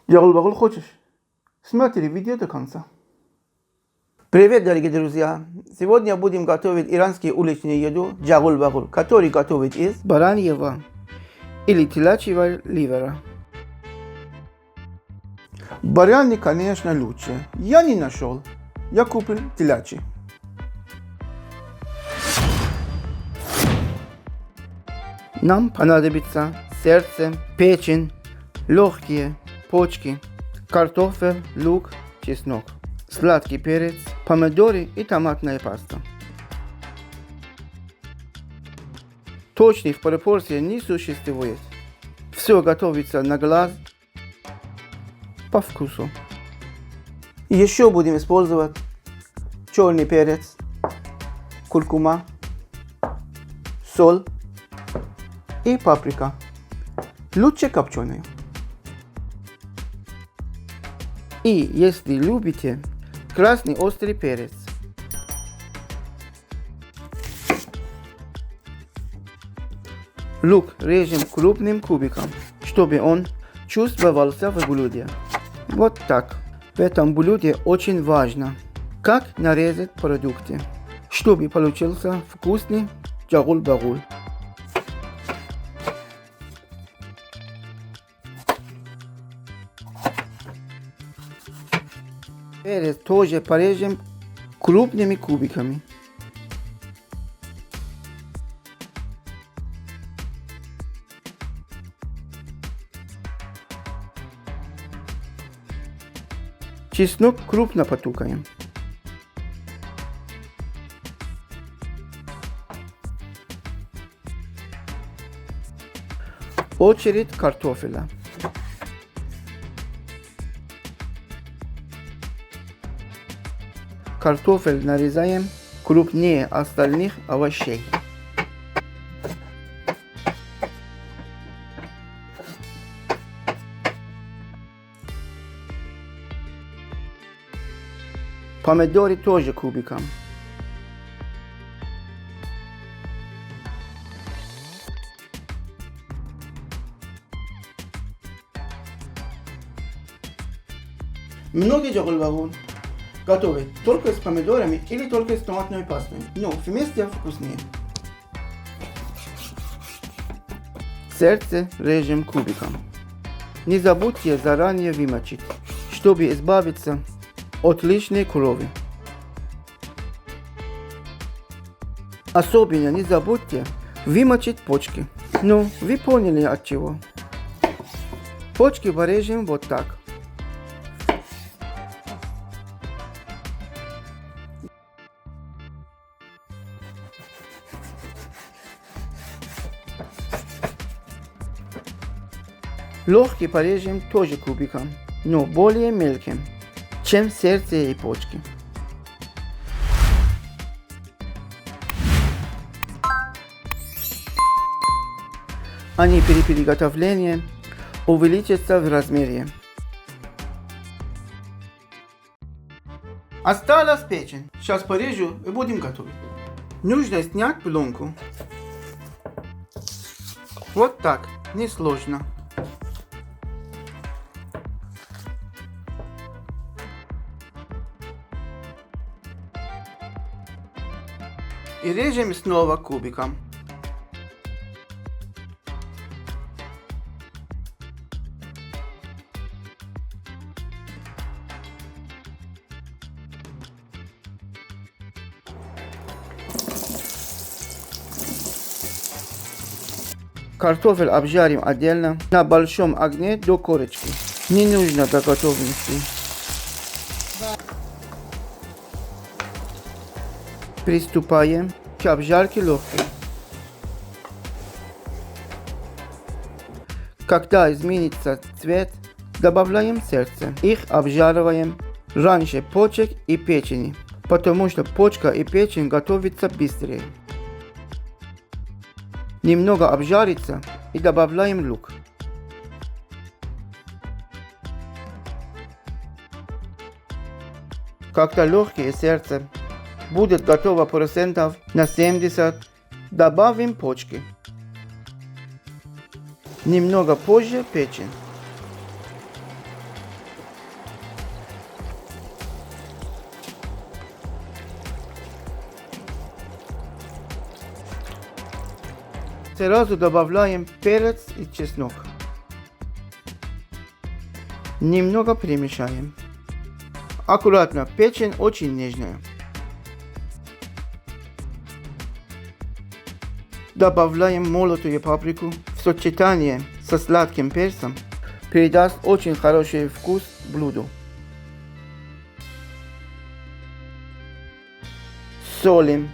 Джагул-багул хочешь? Смотри видео до конца. Привет, дорогие друзья! Сегодня будем готовить иранскую уличную еду джагул-багул, который готовят из бараньего или телячьего ливера. Баранный, конечно, лучше. Я не нашел. Я купил телячий. Нам понадобится сердце, печень, легкие, почки, картофель, лук, чеснок, сладкий перец, помидоры и томатная паста. Точных пропорций не существует. Все готовится на глаз, по вкусу. Еще будем использовать черный перец, куркума, соль и паприка. Лучше копченую. И если любите, красный острый перец. Лук режем крупным кубиком, чтобы он чувствовался в блюде. Вот так. В этом блюде очень важно, как нарезать продукты, чтобы получился вкусный джагул-багул. Перец тоже порежем крупными кубиками. Чеснок крупно потукаем. Очередь картофеля. Картофель нарезаем крупнее остальных овощей. Помидоры тоже кубиком. Многие джагул-багул готовят только с помидорами или только с томатной пастой, но вместе вкуснее. Сердце режем кубиком. Не забудьте заранее вымочить, чтобы избавиться от лишней крови. Особенно не забудьте вымочить почки. Ну, вы поняли от чего. Почки порежем вот так. Легкие порежем тоже кубиком, но более мелким, чем сердце и почки. Они при приготовлении увеличатся в размере. Осталась печень. Сейчас порежу и будем готовить. Нужно снять пленку. Вот так, несложно. И режем снова кубиком. Картофель обжарим отдельно на большом огне до корочки. Не нужно до готовности. Приступаем к обжарке легкой. Когда изменится цвет, добавляем сердце. Их обжариваем раньше почек и печени, потому что почка и печень готовятся быстрее. Немного обжарится и добавляем лук. Когда легкие сердце будет готово процентов на 70, добавим почки. Немного позже печень. Сразу добавляем перец и чеснок. Немного перемешаем. Аккуратно, печень очень нежная. Добавляем молотую паприку. В сочетании со сладким перцем придаст очень хороший вкус блюду. Солим.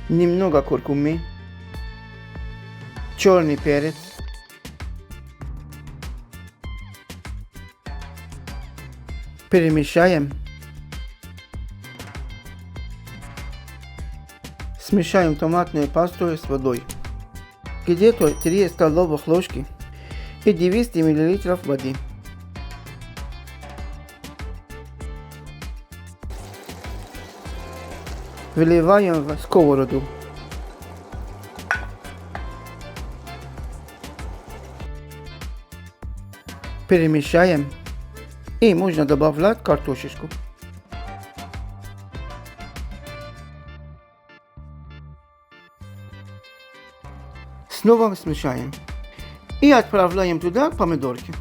Немного куркумы. Черный перец. Перемешаем. Смешаем томатную пасту с водой. Где-то 3 столовых ложки и 200 мл воды. Выливаем в сковороду. Перемешаем. И можно добавлять картошечку. Снова смешаем. И отправляем туда помидорки.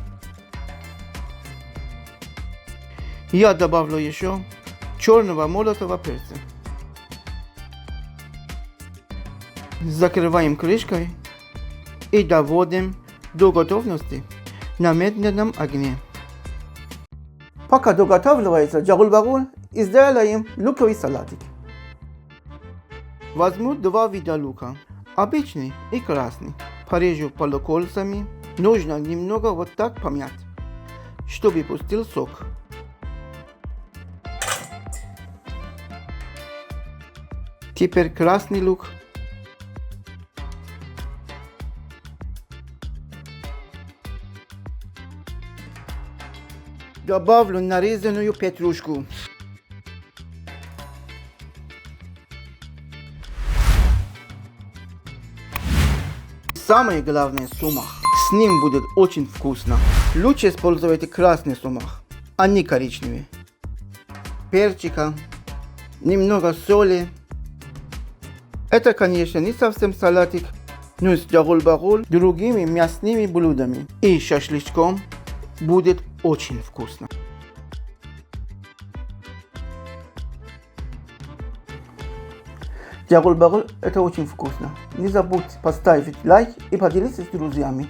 Я добавлю еще черного молотого перца. Закрываем крышкой и доводим до готовности на медленном огне. Пока доготавливается джагул-багул, сделаем луковый салатик. Возьму 2 вида лука, обычный и красный. Порежу полукольцами. Нужно немного вот так помять, чтобы пустил сок. Теперь красный лук. Добавлю нарезанную петрушку. Самое главное сумах. С ним будет очень вкусно. Лучше используйте красный сумах, а не коричневый. Перчика, немного соли. Это, конечно, не совсем салатик, но с джагул-багул, другими мясными блюдами и шашлычком будет очень вкусно. Джагул-багул — это очень вкусно. Не забудьте поставить лайк и поделиться с друзьями.